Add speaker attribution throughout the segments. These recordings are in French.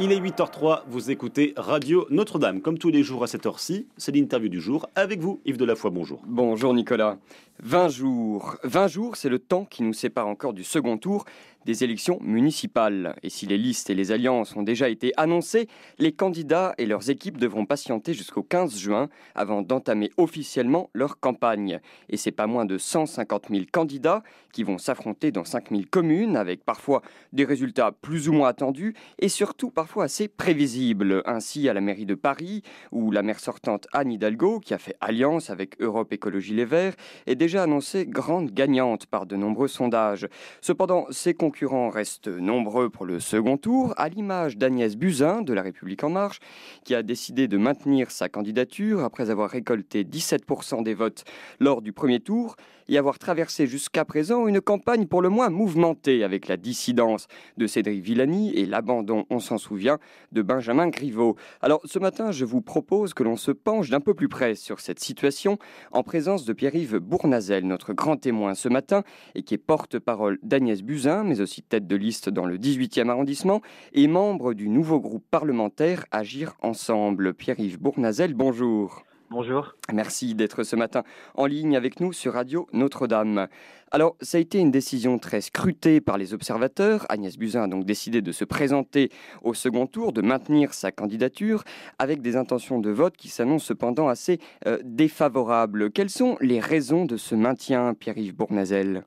Speaker 1: Il est 8h03, vous écoutez Radio Notre-Dame. Comme tous les jours à cette heure-ci, c'est l'interview du jour. Avec vous, Yves Delafoy, bonjour.
Speaker 2: Bonjour Nicolas. 20 jours. 20 jours, c'est le temps qui nous sépare encore du second tour des élections municipales. Et si les listes et les alliances ont déjà été annoncées, les candidats et leurs équipes devront patienter jusqu'au 15 juin avant d'entamer officiellement leur campagne. Et c'est pas moins de 150 000 candidats qui vont s'affronter dans 5 000 communes avec parfois des résultats plus ou moins attendus et surtout parfois assez prévisibles. Ainsi à la mairie de Paris, où la maire sortante Anne Hidalgo, qui a fait alliance avec Europe Écologie Les Verts, est déjà annoncée grande gagnante par de nombreux sondages. Cependant, ses concurrents restent nombreux pour le second tour, à l'image d'Agnès Buzyn de La République En Marche, qui a décidé de maintenir sa candidature après avoir récolté 17% des votes lors du premier tour et avoir traversé jusqu'à présent une campagne pour le moins mouvementée avec la dissidence de Cédric Villani et l'abandon, on s'en souvient, de Benjamin Griveaux. Alors ce matin, je vous propose que l'on se penche d'un peu plus près sur cette situation en présence de Pierre-Yves Bournazel, notre grand témoin ce matin et qui est porte-parole d'Agnès Buzyn, mais aussi tête de liste dans le 18e arrondissement et membre du nouveau groupe parlementaire Agir Ensemble. Pierre-Yves Bournazel, bonjour.
Speaker 3: Bonjour.
Speaker 2: Merci d'être ce matin en ligne avec nous sur Radio Notre-Dame. Alors, ça a été une décision très scrutée par les observateurs. Agnès Buzyn a donc décidé de se présenter au second tour, de maintenir sa candidature, avec des intentions de vote qui s'annoncent cependant assez défavorables. Quelles sont les raisons de ce maintien, Pierre-Yves Bournazel ?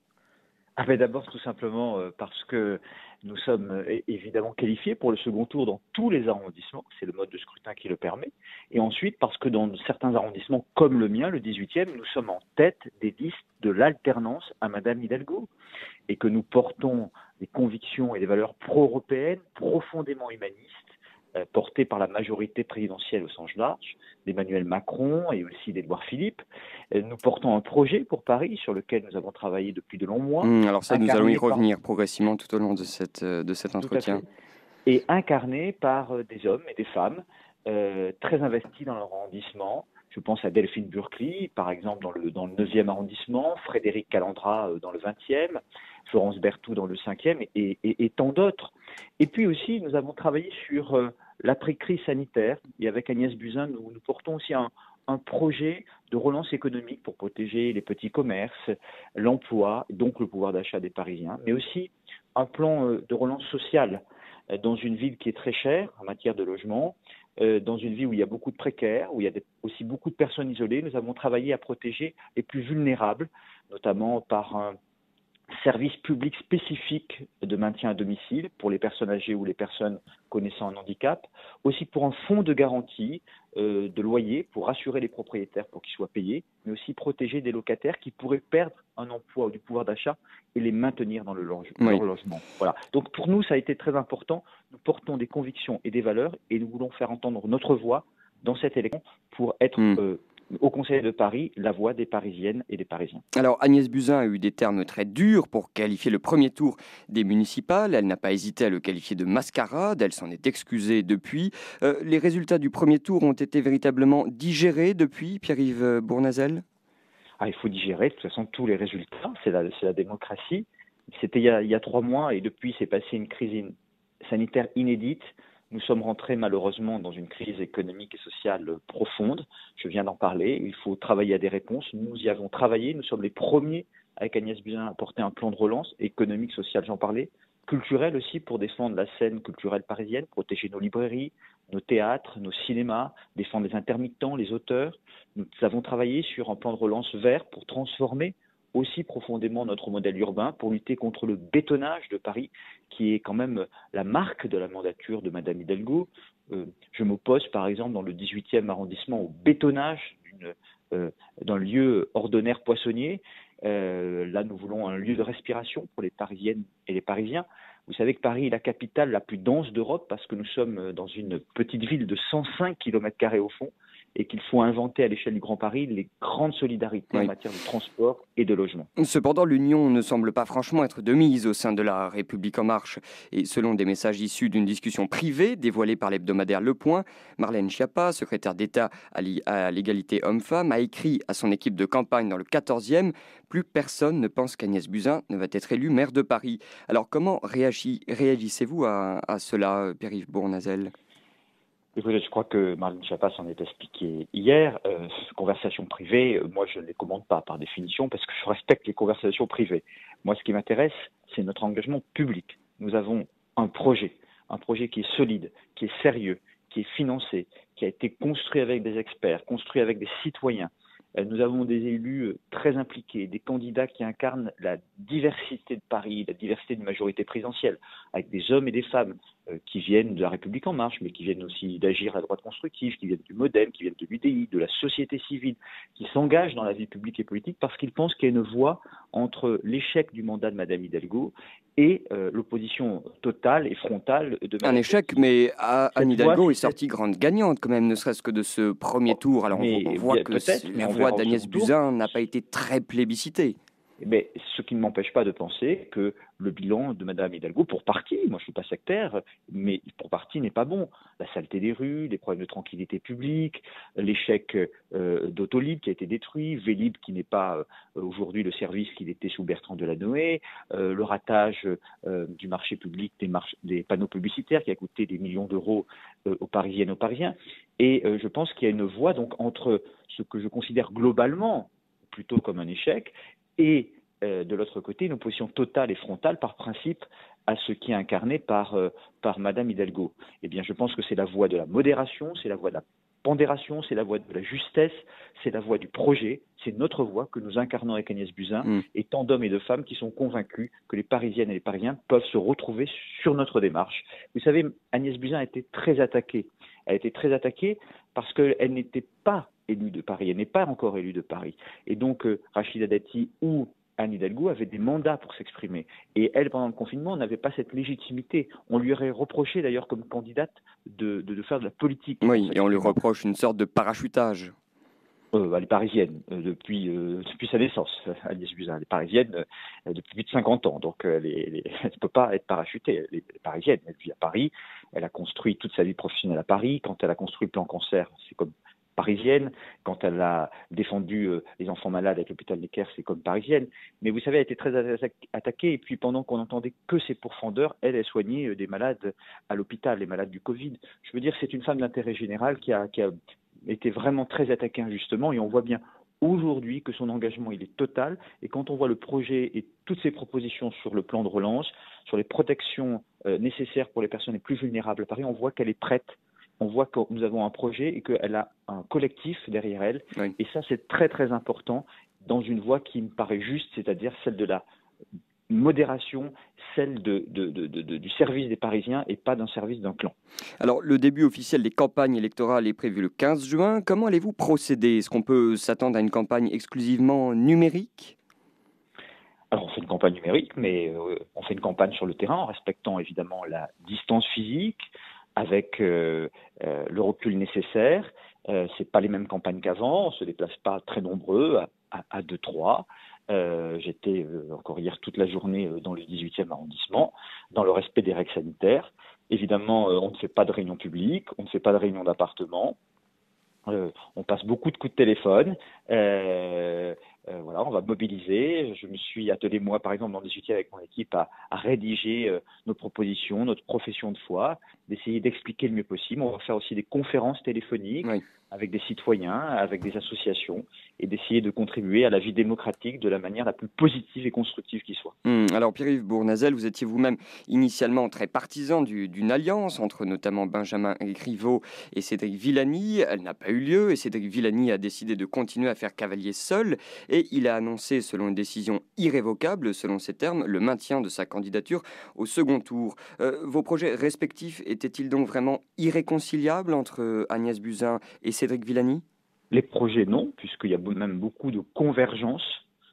Speaker 3: D'abord, tout simplement parce que nous sommes évidemment qualifiés pour le second tour dans tous les arrondissements. C'est le mode de scrutin qui le permet. Et ensuite, parce que dans certains arrondissements, comme le mien, le 18e, nous sommes en tête des listes de l'alternance à Madame Hidalgo. Et que nous portons des convictions et des valeurs pro-européennes, profondément humanistes, portées par la majorité présidentielle au sens large, d'Emmanuel Macron et aussi d'Édouard Philippe. Nous portons un projet pour Paris sur lequel nous avons travaillé depuis de longs mois.
Speaker 2: Alors ça, nous allons y revenir progressivement tout au long de cet entretien.
Speaker 3: Et incarné par des hommes et des femmes très investis dans leur arrondissement. Je pense à Delphine Burkli, par exemple, dans le 9e arrondissement, Frédéric Calandra dans le 20e, Florence Berthoud dans le 5e et tant d'autres. Et puis aussi, nous avons travaillé sur l'après-crise sanitaire. Et avec Agnès Buzyn, nous portons aussi un projet de relance économique pour protéger les petits commerces, l'emploi, donc le pouvoir d'achat des Parisiens, mais aussi un plan de relance sociale dans une ville qui est très chère en matière de logement, dans une ville où il y a beaucoup de précaires, où il y a aussi beaucoup de personnes isolées. Nous avons travaillé à protéger les plus vulnérables, notamment par un service public spécifique de maintien à domicile pour les personnes âgées ou les personnes connaissant un handicap, aussi pour un fonds de garantie de loyer pour rassurer les propriétaires pour qu'ils soient payés, mais aussi protéger des locataires qui pourraient perdre un emploi ou du pouvoir d'achat et les maintenir dans leur logement. Voilà. Donc pour nous, ça a été très important. Nous portons des convictions et des valeurs et nous voulons faire entendre notre voix dans cette élection pour être au Conseil de Paris, la voix des Parisiennes et des Parisiens.
Speaker 2: Alors Agnès Buzyn a eu des termes très durs pour qualifier le premier tour des municipales. Elle n'a pas hésité à le qualifier de mascarade. Elle s'en est excusée depuis. Les résultats du premier tour ont été véritablement digérés depuis, Pierre-Yves Bournazel ?
Speaker 3: Il faut digérer de toute façon tous les résultats. C'est la démocratie. C'était il y a 3 mois et depuis s'est passée une crise sanitaire inédite. Nous sommes rentrés malheureusement dans une crise économique et sociale profonde. Je viens d'en parler. Il faut travailler à des réponses. Nous y avons travaillé. Nous sommes les premiers avec Agnès Buzyn à porter un plan de relance économique, sociale, j'en parlais, culturel aussi pour défendre la scène culturelle parisienne, protéger nos librairies, nos théâtres, nos cinémas, défendre les intermittents, les auteurs. Nous avons travaillé sur un plan de relance vert pour transformer aussi profondément notre modèle urbain pour lutter contre le bétonnage de Paris, qui est quand même la marque de la mandature de Madame Hidalgo. Je m'oppose par exemple dans le 18e arrondissement au bétonnage d'un lieu ordonnaire poissonnier. Là, nous voulons un lieu de respiration pour les Parisiennes et les Parisiens. Vous savez que Paris est la capitale la plus dense d'Europe parce que nous sommes dans une petite ville de 105 km² au fond et qu'il faut inventer à l'échelle du Grand Paris les grandes solidarités en matière de transport et de logement.
Speaker 2: Cependant, l'union ne semble pas franchement être de mise au sein de la République en marche. Et selon des messages issus d'une discussion privée dévoilée par l'hebdomadaire Le Point, Marlène Schiappa, secrétaire d'État à l'égalité homme-femme, a écrit à son équipe de campagne dans le 14e: « Plus personne ne pense qu'Agnès Buzyn ne va être élue maire de Paris ». Alors comment réagissez-vous à cela, Pierre-Yves Bournazel ?
Speaker 3: Écoutez, je crois que Marlène Schiappa s'en est expliqué hier. Conversations privées, moi je ne les commande pas par définition parce que je respecte les conversations privées. Moi ce qui m'intéresse, c'est notre engagement public. Nous avons un projet qui est solide, qui est sérieux, qui est financé, qui a été construit avec des experts, construit avec des citoyens. Nous avons des élus très impliqués, des candidats qui incarnent la diversité de Paris, la diversité de majorité présidentielle, avec des hommes et des femmes qui viennent de la République en marche, mais qui viennent aussi d'Agir à droite constructive, qui viennent du MoDem, qui viennent de l'UDI, de la société civile, qui s'engagent dans la vie publique et politique parce qu'ils pensent qu'il y a une voie entre l'échec du mandat de Madame Hidalgo et l'opposition totale et frontale de Madame.
Speaker 2: Un échec, mais Anne Hidalgo est sortie grande gagnante quand même, ne serait-ce que de ce premier tour. Alors on voit que la voix d'Agnès Buzyn n'a pas été très plébiscitée.
Speaker 3: Mais ce qui ne m'empêche pas de penser que le bilan de Madame Hidalgo, pour partie, moi je ne suis pas sectaire, mais pour partie n'est pas bon. La saleté des rues, les problèmes de tranquillité publique, l'échec d'Autolib qui a été détruit, Vélib qui n'est pas aujourd'hui le service qu'il était sous Bertrand Delanoë, le ratage du marché public des panneaux publicitaires qui a coûté des millions d'euros aux Parisiennes et aux Parisiens. Et je pense qu'il y a une voie donc entre ce que je considère globalement plutôt comme un échec et de l'autre côté, une opposition totale et frontale par principe à ce qui est incarné par Madame Hidalgo. Eh bien, je pense que c'est la voie de la modération, c'est la voie de la pondération, c'est la voie de la justesse, c'est la voie du projet, c'est notre voie que nous incarnons avec Agnès Buzyn et tant d'hommes et de femmes qui sont convaincus que les Parisiennes et les Parisiens peuvent se retrouver sur notre démarche. Vous savez, Agnès Buzyn a été très attaquée. Elle a été très attaquée parce qu'elle n'était pas élue de Paris, elle n'est pas encore élue de Paris. Et donc, Rachida Dati ou Anne Hidalgo avait des mandats pour s'exprimer. Et elle, pendant le confinement, n'avait pas cette légitimité. On lui aurait reproché, d'ailleurs, comme candidate, de faire de la politique.
Speaker 2: Oui, et on lui reproche une sorte de parachutage.
Speaker 3: Elle est parisienne depuis sa naissance, Agnès Buzyn. Elle est parisienne depuis plus de 50 ans, donc elle ne peut pas être parachutée. Elle est parisienne, elle vit à Paris, elle a construit toute sa vie professionnelle à Paris. Quand elle a construit le plan cancer, c'est comme parisienne. Quand elle a défendu les enfants malades avec l'hôpital Necker, c'est comme parisienne. Mais vous savez, elle a été très attaquée. Et puis pendant qu'on n'entendait que ses pourfendeurs, elle soignait des malades à l'hôpital, les malades du Covid. Je veux dire, c'est une femme d'intérêt général qui a été vraiment très attaquée injustement. Et on voit bien aujourd'hui que son engagement, il est total. Et quand on voit le projet et toutes ses propositions sur le plan de relance, sur les protections nécessaires pour les personnes les plus vulnérables à Paris, on voit qu'elle est prête. On voit que nous avons un projet et qu'elle a un collectif derrière elle. Oui. Et ça, c'est très, très important dans une voie qui me paraît juste, c'est-à-dire celle de la modération, celle du service des Parisiens et pas d'un service d'un clan.
Speaker 2: Alors, le début officiel des campagnes électorales est prévu le 15 juin. Comment allez-vous procéder ? Est-ce qu'on peut s'attendre à une campagne exclusivement numérique ?
Speaker 3: Alors, on fait une campagne numérique, mais on fait une campagne sur le terrain en respectant évidemment la distance physique, avec le recul nécessaire. C'est pas les mêmes campagnes qu'avant, on se déplace pas très nombreux, à 2-3. J'étais encore hier toute la journée dans le 18e arrondissement, dans le respect des règles sanitaires. Évidemment, on ne fait pas de réunion publique, on ne fait pas de réunion d'appartement. On passe beaucoup de coups de téléphone. Voilà, on va mobiliser. Je me suis attelé, moi, par exemple, dans le 18e avec mon équipe, à rédiger nos propositions, notre profession de foi, d'essayer d'expliquer le mieux possible. On va faire aussi des conférences téléphoniques avec des citoyens, avec des associations, et d'essayer de contribuer à la vie démocratique de la manière la plus positive et constructive qui soit.
Speaker 2: Alors Pierre-Yves Bournazel, vous étiez vous-même initialement très partisan d'une alliance entre notamment Benjamin Griveaux et Cédric Villani. Elle n'a pas eu lieu et Cédric Villani a décidé de continuer à faire cavalier seul et il a annoncé, selon une décision irrévocable, selon ses termes, le maintien de sa candidature au second tour. Vos projets respectifs étaient-ils donc vraiment irréconciliables entre Agnès Buzyn et Cédric Villani ?
Speaker 3: Les projets, non, puisqu'il y a même beaucoup de convergence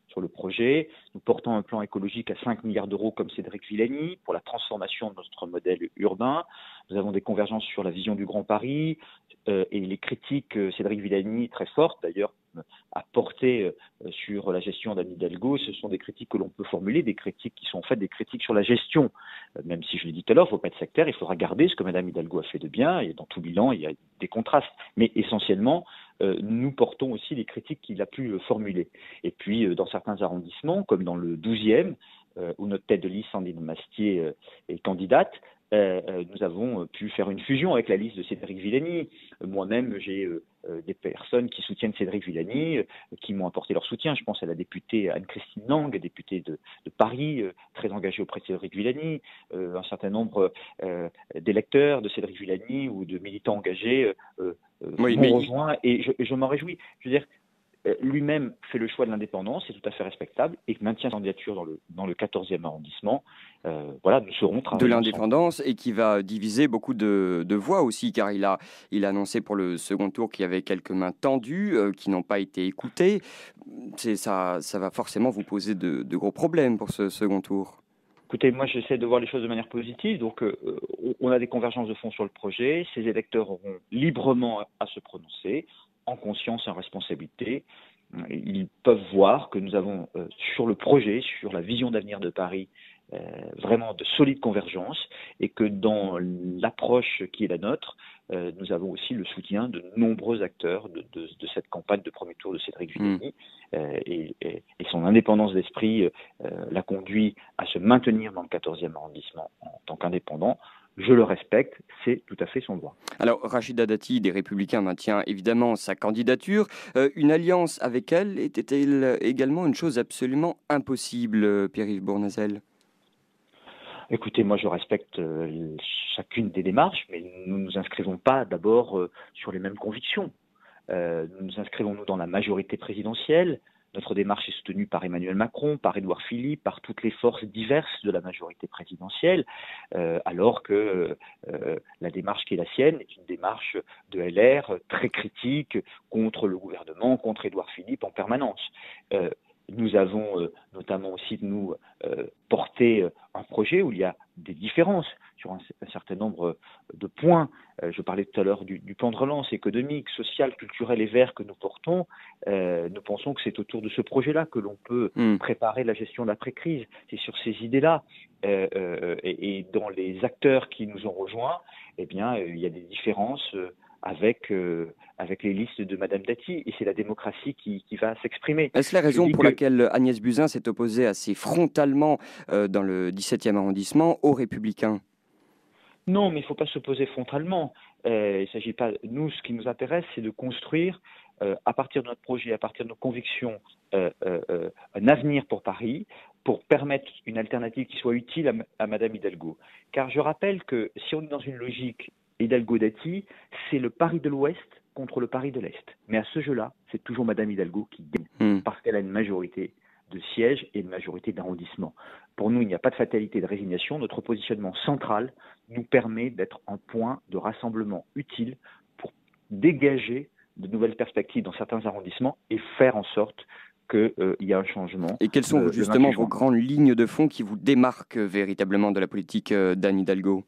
Speaker 3: sur le projet. Nous portons un plan écologique à 5 milliards d'euros comme Cédric Villani pour la transformation de notre modèle urbain. Nous avons des convergences sur la vision du Grand Paris et les critiques, Cédric Villani, très fortes d'ailleurs, a porté sur la gestion d'Anne Hidalgo. Ce sont des critiques que l'on peut formuler, des critiques qui sont en fait des critiques sur la gestion. Même si je l'ai dit tout à l'heure, il ne faut pas être sectaire, il faudra garder ce que Mme Hidalgo a fait de bien, et dans tout bilan, il y a des contrastes. Mais essentiellement, nous portons aussi les critiques qu'il a pu formuler. Et puis, dans certains arrondissements, comme dans le 12e, où notre tête de liste, Sandrine Mastier, est candidate, nous avons pu faire une fusion avec la liste de Cédric Villani. Moi-même, j'ai des personnes qui soutiennent Cédric Villani, qui m'ont apporté leur soutien. Je pense à la députée Anne-Christine Lang, députée de Paris, très engagée auprès de Cédric Villani, un certain nombre d'électeurs de Cédric Villani ou de militants engagés m'ont rejoint, et je m'en réjouis. Je veux dire, lui-même fait le choix de l'indépendance, c'est tout à fait respectable, et maintient sa candidature dans le 14e arrondissement. Voilà, nous serons travailler
Speaker 2: de l'indépendance ensemble. Et qui va diviser beaucoup de voix aussi, car il a annoncé pour le second tour qu'il y avait quelques mains tendues qui n'ont pas été écoutées. Ça va forcément vous poser de gros problèmes pour ce second tour.
Speaker 3: Écoutez, moi j'essaie de voir les choses de manière positive, donc on a des convergences de fond sur le projet, ces électeurs auront librement à se prononcer, en conscience et en responsabilité. Ils peuvent voir que nous avons sur le projet, sur la vision d'avenir de Paris, vraiment de solides convergences, et que dans l'approche qui est la nôtre, nous avons aussi le soutien de nombreux acteurs de cette campagne de premier tour de Cédric Villani, et son indépendance d'esprit l'a conduit à se maintenir dans le 14e arrondissement en tant qu'indépendant. Je le respecte, c'est tout à fait son droit.
Speaker 2: Alors, Rachida Dati des Républicains maintient évidemment sa candidature. Une alliance avec elle était-elle également une chose absolument impossible, Pierre-Yves Bournazel ?
Speaker 3: Écoutez, moi je respecte chacune des démarches, mais nous ne nous inscrivons pas d'abord sur les mêmes convictions. Nous nous inscrivons nous dans la majorité présidentielle. Notre démarche est soutenue par Emmanuel Macron, par Édouard Philippe, par toutes les forces diverses de la majorité présidentielle, alors que la démarche qui est la sienne est une démarche de LR très critique contre le gouvernement, contre Édouard Philippe en permanence. Nous avons notamment aussi porté un projet où il y a des différences sur un certain nombre de points. Je parlais tout à l'heure du plan de relance économique, social, culturel et vert que nous portons. Nous pensons que c'est autour de ce projet-là que l'on peut préparer la gestion d'après-crise. C'est sur ces idées-là. Et dans les acteurs qui nous ont rejoints, eh bien, il y a des différences avec les listes de Madame Dati, et c'est la démocratie qui va s'exprimer.
Speaker 2: Est-ce la raison pour laquelle Agnès Buzyn s'est opposée assez frontalement dans le 17e arrondissement aux Républicains ?
Speaker 3: Non, mais il ne faut pas s'opposer frontalement. Il ne s'agit pas. Nous, ce qui nous intéresse, c'est de construire, à partir de notre projet, à partir de nos convictions, un avenir pour Paris, pour permettre une alternative qui soit utile à Madame Hidalgo. Car je rappelle que si on est dans une logique Hidalgo-Dati, c'est le Paris de l'Ouest contre le Paris de l'Est. Mais à ce jeu-là, c'est toujours Madame Hidalgo qui gagne, parce qu'elle a une majorité de sièges et une majorité d'arrondissements. Pour nous, il n'y a pas de fatalité de résignation. Notre positionnement central nous permet d'être un point de rassemblement utile pour dégager de nouvelles perspectives dans certains arrondissements et faire en sorte qu'il y a un changement.
Speaker 2: Et quelles sont justement vos grandes lignes de fond qui vous démarquent véritablement de la politique d'Anne Hidalgo ?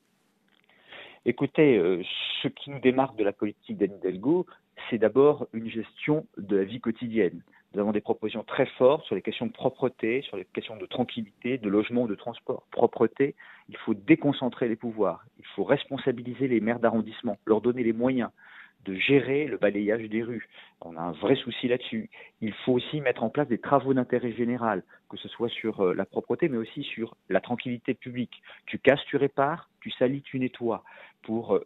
Speaker 3: Écoutez, ce qui nous démarque de la politique d'Anne Hidalgo, c'est d'abord une gestion de la vie quotidienne. Nous avons des propositions très fortes sur les questions de propreté, sur les questions de tranquillité, de logement, de transport. Propreté, il faut déconcentrer les pouvoirs, il faut responsabiliser les maires d'arrondissement, leur donner les moyens de gérer le balayage des rues. On a un vrai souci là-dessus. Il faut aussi mettre en place des travaux d'intérêt général, que ce soit sur la propreté, mais aussi sur la tranquillité publique. Tu casses, tu répares, tu salis, tu nettoies, pour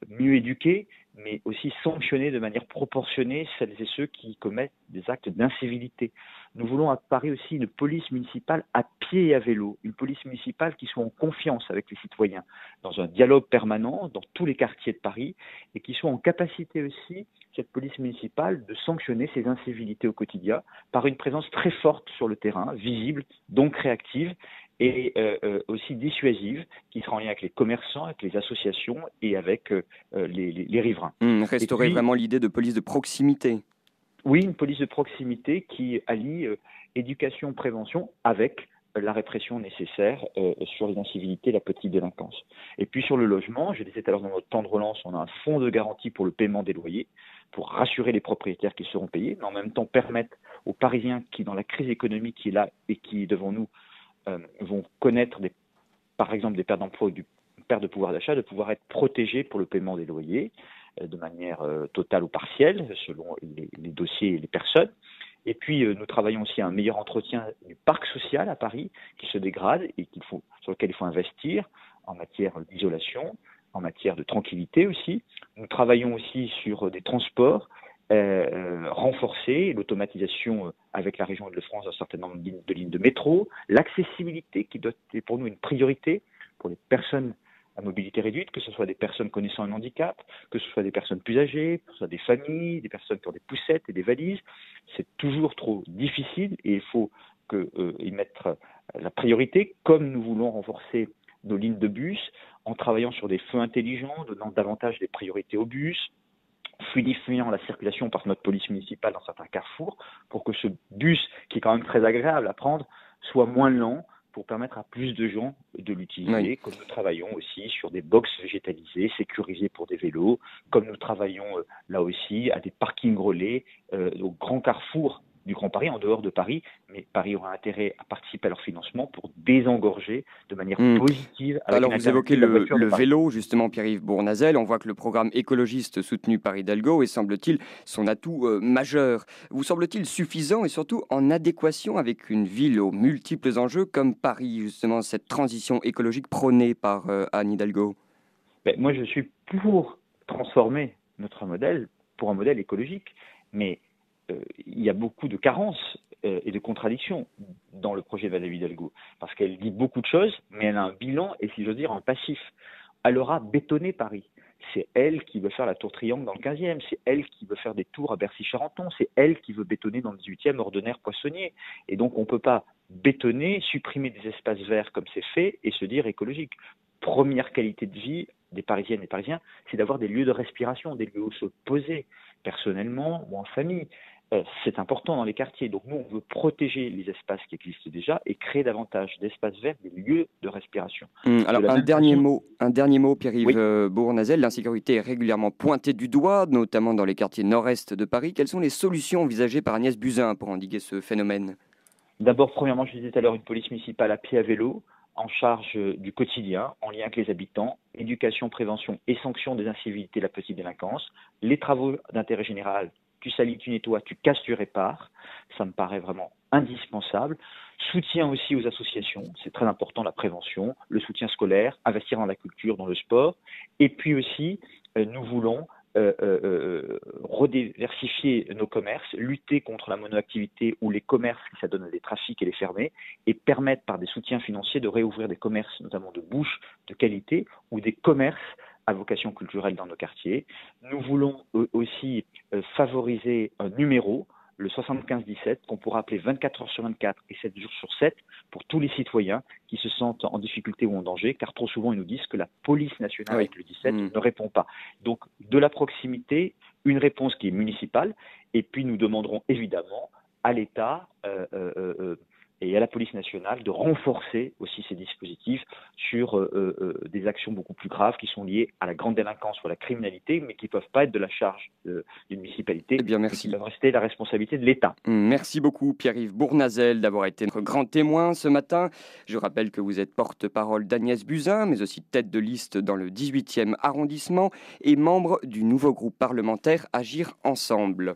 Speaker 3: mieux éduquer, mais aussi sanctionner de manière proportionnée celles et ceux qui commettent des actes d'incivilité. Nous voulons à Paris aussi une police municipale à pied et à vélo, une police municipale qui soit en confiance avec les citoyens, dans un dialogue permanent dans tous les quartiers de Paris, et qui soit en capacité aussi, cette police municipale, de sanctionner ces incivilités au quotidien par une présence très forte sur le terrain, visible, donc réactive, et aussi dissuasive, qui sera en lien avec les commerçants, avec les associations et avec les riverains.
Speaker 2: Restaurer vraiment l'idée de police de proximité.
Speaker 3: Oui, une police de proximité qui allie éducation, prévention avec la répression nécessaire sur les incivilités et la petite délinquance. Et puis sur le logement, je disais tout à l'heure dans notre plan de relance, on a un fonds de garantie pour le paiement des loyers, pour rassurer les propriétaires qui seront payés, mais en même temps permettre aux Parisiens qui, dans la crise économique qui est là et qui est devant nous, vont connaître par exemple des pertes d'emploi ou une perte de pouvoir d'achat, de pouvoir être protégés pour le paiement des loyers de manière totale ou partielle, selon les dossiers et les personnes. Et puis, nous travaillons aussi à un meilleur entretien du parc social à Paris, qui se dégrade et sur lequel il faut investir en matière d'isolation, en matière de tranquillité aussi. Nous travaillons aussi sur des transports renforcés, l'automatisation avec la région Île-de-France d'un certain nombre de lignes de métro, l'accessibilité qui doit être pour nous une priorité pour les personnes à mobilité réduite, que ce soit des personnes connaissant un handicap, que ce soit des personnes plus âgées, que ce soit des familles, des personnes qui ont des poussettes et des valises. C'est toujours trop difficile et il faut y mettre la priorité, comme nous voulons renforcer nos lignes de bus en travaillant sur des feux intelligents, donnant davantage des priorités aux bus, fluidifiant la circulation par notre police municipale dans certains carrefours pour que ce bus, qui est quand même très agréable à prendre, soit moins lent, pour permettre à plus de gens de l'utiliser, oui. Comme nous travaillons aussi sur des box végétalisés, sécurisés pour des vélos, comme nous travaillons là aussi à des parkings relais au grand carrefour du Grand Paris, en dehors de Paris, mais Paris aura intérêt à participer à leur financement pour désengorger de manière positive.
Speaker 2: Alors vous évoquez le vélo, justement, Pierre-Yves Bournazel, on voit que le programme écologiste soutenu par Hidalgo est, semble-t-il, son atout majeur. Vous semble-t-il suffisant et surtout en adéquation avec une ville aux multiples enjeux comme Paris, justement, cette transition écologique prônée par Anne Hidalgo?
Speaker 3: Moi, je suis pour transformer notre modèle pour un modèle écologique, mais il y a beaucoup de carences et de contradictions dans le projet de Madame Hidalgo, parce qu'elle dit beaucoup de choses, mais elle a un bilan et, si j'ose dire, un passif. Elle aura bétonné Paris. C'est elle qui veut faire la tour Triangle dans le 15e, c'est elle qui veut faire des tours à Bercy-Charenton, c'est elle qui veut bétonner dans le 18e Ordonnaire Poissonnier. Et donc on ne peut pas bétonner, supprimer des espaces verts comme c'est fait et se dire écologique. Première qualité de vie des Parisiennes et Parisiens, c'est d'avoir des lieux de respiration, des lieux où se poser, personnellement ou en famille. C'est important dans les quartiers. Donc nous, on veut protéger les espaces qui existent déjà et créer davantage d'espaces verts, des lieux de respiration.
Speaker 2: Alors un dernier mot, Pierre-Yves Bournazel. L'insécurité est régulièrement pointée du doigt, notamment dans les quartiers nord-est de Paris. Quelles sont les solutions envisagées par Agnès Buzyn pour endiguer ce phénomène?
Speaker 3: D'abord, premièrement, je disais tout à l'heure, une police municipale à pied à vélo, en charge du quotidien, en lien avec les habitants, éducation, prévention et sanction des incivilités et de la petite délinquance, les travaux d'intérêt général. Tu salis, tu nettoies, tu casses, tu répares. Ça me paraît vraiment indispensable. Soutien aussi aux associations, c'est très important, la prévention, le soutien scolaire, investir dans la culture, dans le sport. Et puis aussi, nous voulons rediversifier nos commerces, lutter contre la monoactivité ou les commerces qui s'adonnent à des trafics et les fermer, et permettre par des soutiens financiers de réouvrir des commerces, notamment de bouche de qualité, ou des commerces à vocation culturelle dans nos quartiers. Nous voulons aussi favoriser un numéro, le 7517, qu'on pourra appeler 24 heures sur 24 et 7 jours sur 7 pour tous les citoyens qui se sentent en difficulté ou en danger, car trop souvent ils nous disent que la police nationale avec le 17 ne répond pas. Donc de la proximité, une réponse qui est municipale, et puis nous demanderons évidemment à l'État et à la police nationale de renforcer aussi ces dispositifs sur des actions beaucoup plus graves qui sont liées à la grande délinquance ou à la criminalité, mais qui ne peuvent pas être de la charge d'une municipalité,
Speaker 2: merci.
Speaker 3: Qui peuvent rester la responsabilité de l'État.
Speaker 2: Merci beaucoup Pierre-Yves Bournazel d'avoir été notre grand témoin ce matin. Je rappelle que vous êtes porte-parole d'Agnès Buzyn, mais aussi tête de liste dans le 18e arrondissement et membre du nouveau groupe parlementaire Agir Ensemble.